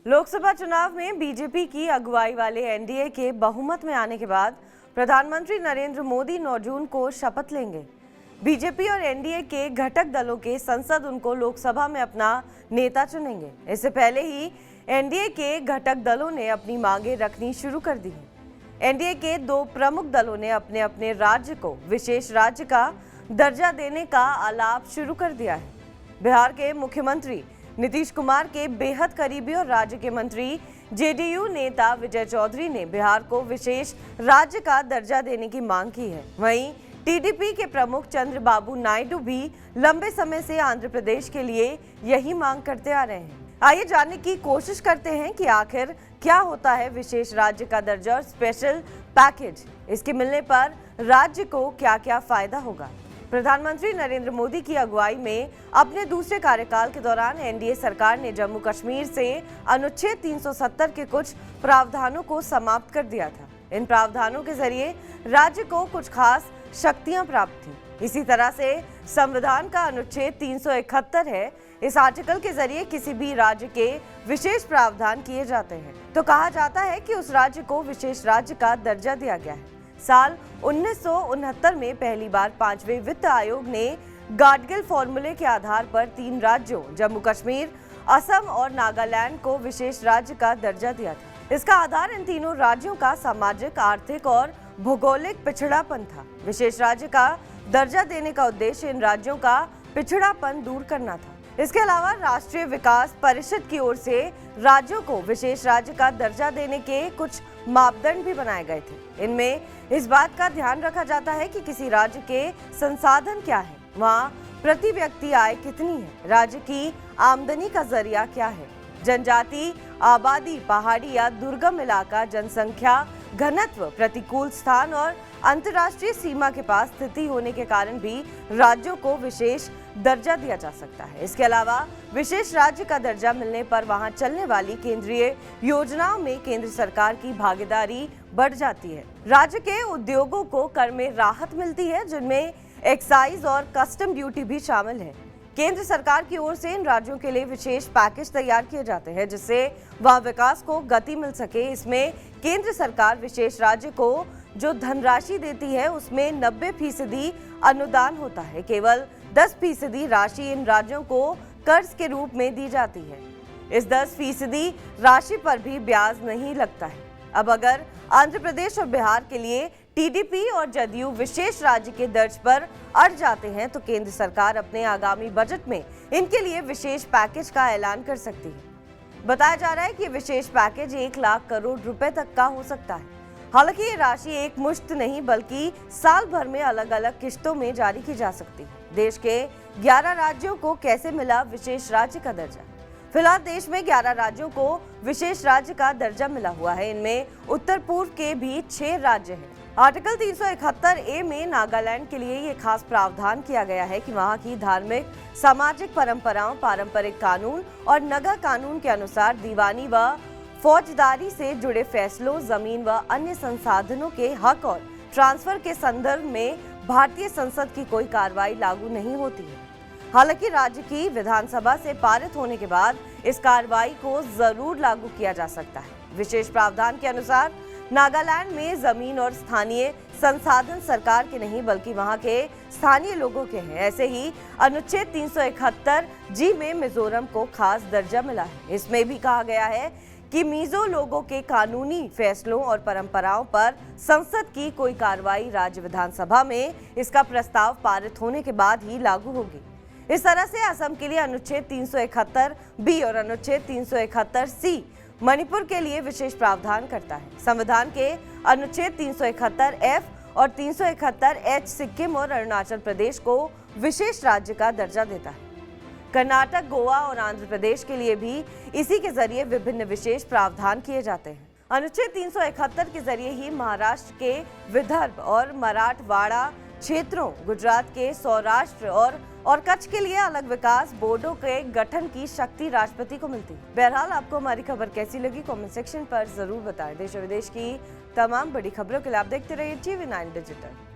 लोकसभा चुनाव में बीजेपी की अगुवाई वाले एनडीए के बहुमत में आने के बाद प्रधानमंत्री नरेंद्र मोदी 9 जून को शपथ लेंगे। बीजेपी और एनडीए के घटक दलों के संसद उनको लोकसभा में अपना नेता चुनेंगे। इससे पहले ही एनडीए के घटक दलों ने अपनी मांगें रखनी शुरू कर दी हैं। एनडीए के 2 प्रमुख दलों ने अपने अपने राज्य को विशेष राज्य का दर्जा देने का आलाप शुरू कर दिया है। बिहार के मुख्यमंत्री नीतीश कुमार के बेहद करीबी और राज्य के मंत्री जेडीयू नेता विजय चौधरी ने बिहार को विशेष राज्य का दर्जा देने की मांग की है। वहीं टीडीपी के प्रमुख चंद्रबाबू नायडू भी लंबे समय से आंध्र प्रदेश के लिए यही मांग करते आ रहे हैं। आइए जानने की कोशिश करते हैं कि आखिर क्या होता है विशेष राज्य का दर्जा और स्पेशल पैकेज। इसके मिलने पर राज्य को क्या क्या फायदा होगा। प्रधानमंत्री नरेंद्र मोदी की अगुवाई में अपने दूसरे कार्यकाल के दौरान एनडीए सरकार ने जम्मू कश्मीर से अनुच्छेद 370 के कुछ प्रावधानों को समाप्त कर दिया था। इन प्रावधानों के जरिए राज्य को कुछ खास शक्तियां प्राप्त थी। इसी तरह से संविधान का अनुच्छेद 371 है। इस आर्टिकल के जरिए किसी भी राज्य के विशेष प्रावधान किए जाते हैं तो कहा जाता है कि उस राज्य को विशेष राज्य का दर्जा दिया गया है। साल 1969 में पहली बार 5वें वित्त आयोग ने गाडगिल फॉर्मूले के आधार पर 3 राज्यों जम्मू कश्मीर, असम और नागालैंड को विशेष राज्य का दर्जा दिया था। इसका आधार इन तीनों राज्यों का सामाजिक, आर्थिक और भौगोलिक पिछड़ापन था। विशेष राज्य का दर्जा देने का उद्देश्य इन राज्यों का पिछड़ापन दूर करना था। इसके अलावा राष्ट्रीय विकास परिषद की ओर से राज्यों को विशेष राज्य का दर्जा देने के कुछ मापदंड भी बनाए गए थे। इनमें इस बात का ध्यान रखा जाता है कि किसी राज्य के संसाधन क्या है, वहाँ प्रति व्यक्ति आय कितनी है, राज्य की आमदनी का जरिया क्या है, जनजाति, आबादी, पहाड़ी या दुर्गम इलाका, जनसंख्या घनत्व, प्रतिकूल स्थान और अंतर्राष्ट्रीय सीमा के पास स्थिति होने के कारण भी राज्यों को विशेष दर्जा दिया जा सकता है। इसके अलावा विशेष राज्य का दर्जा मिलने पर वहां चलने वाली केंद्रीय योजनाओं में केंद्र सरकार की भागीदारी बढ़ जाती है। राज्य के उद्योगों को कर में राहत मिलती है, जिनमें एक्साइज और कस्टम ड्यूटी भी शामिल है। केंद्र सरकार की ओर से इन राज्यों के लिए विशेष पैकेज तैयार किए जाते हैं जिससे वह विकास को गति मिल सके। इसमें केंद्र सरकार विशेष राज्य को जो धनराशि देती है उसमें 90% अनुदान होता है। केवल 10% राशि इन राज्यों को कर्ज के रूप में दी जाती है। इस 10% राशि पर भी ब्याज नहीं लगता है। अब अगर आंध्र प्रदेश और बिहार के लिए टीडीपी और जदयू विशेष राज्य के दर्ज पर अड़ जाते हैं तो केंद्र सरकार अपने आगामी बजट में इनके लिए विशेष पैकेज का ऐलान कर सकती है। बताया जा रहा है कि विशेष पैकेज 1 लाख करोड़ रुपए तक का हो सकता है। हालांकि ये राशि एक मुश्त नहीं बल्कि साल भर में अलग अलग किश्तों में जारी की जा सकती है। देश के 11 राज्यों को कैसे मिला विशेष राज्य का दर्जा? फिलहाल देश में 11 राज्यों को विशेष राज्य का दर्जा मिला हुआ है। इनमें उत्तर पूर्व के भी 6 राज्य हैं। आर्टिकल 371A में नागालैंड के लिए ये खास प्रावधान किया गया है कि वहां की धार्मिक, सामाजिक परंपराओं, पारंपरिक कानून और नगर कानून के अनुसार दीवानी व फौजदारी से जुड़े फैसलों, जमीन व अन्य संसाधनों के हक और ट्रांसफर के संदर्भ में भारतीय संसद की कोई कार्रवाई लागू नहीं होती है। हालांकि राज्य की विधानसभा से पारित होने के बाद इस कार्रवाई को जरूर लागू किया जा सकता है। विशेष प्रावधान के अनुसार नागालैंड में जमीन और स्थानीय संसाधन सरकार के नहीं बल्कि वहां के स्थानीय लोगों के हैं। ऐसे ही अनुच्छेद 371G में मिजोरम को खास दर्जा मिला है। इसमें भी कहा गया है कि मिजो लोगों के कानूनी फैसलों और परंपराओं पर संसद की कोई कार्रवाई राज्य विधानसभा में इसका प्रस्ताव पारित होने के बाद ही लागू होगी। इस तरह से असम के लिए अनुच्छेद 371B और अनुच्छेद 371C मणिपुर के लिए विशेष प्रावधान करता है। संविधान के अनुच्छेद 371F और 371H सिक्किम और अरुणाचल प्रदेश को विशेष राज्य का दर्जा देता है। कर्नाटक, गोवा और आंध्र प्रदेश के लिए भी इसी के जरिए विभिन्न विशेष प्रावधान किए जाते हैं। अनुच्छेद 371 के जरिए ही महाराष्ट्र के विदर्भ और मराठवाड़ा क्षेत्रों, गुजरात के सौराष्ट्र और कच्छ के लिए अलग विकास बोर्डों के गठन की शक्ति राष्ट्रपति को मिलती है। बहरहाल आपको हमारी खबर कैसी लगी कमेंट सेक्शन पर जरूर बताएं। देश और विदेश की तमाम बड़ी खबरों के लिए आप देखते रहिए TV9 डिजिटल।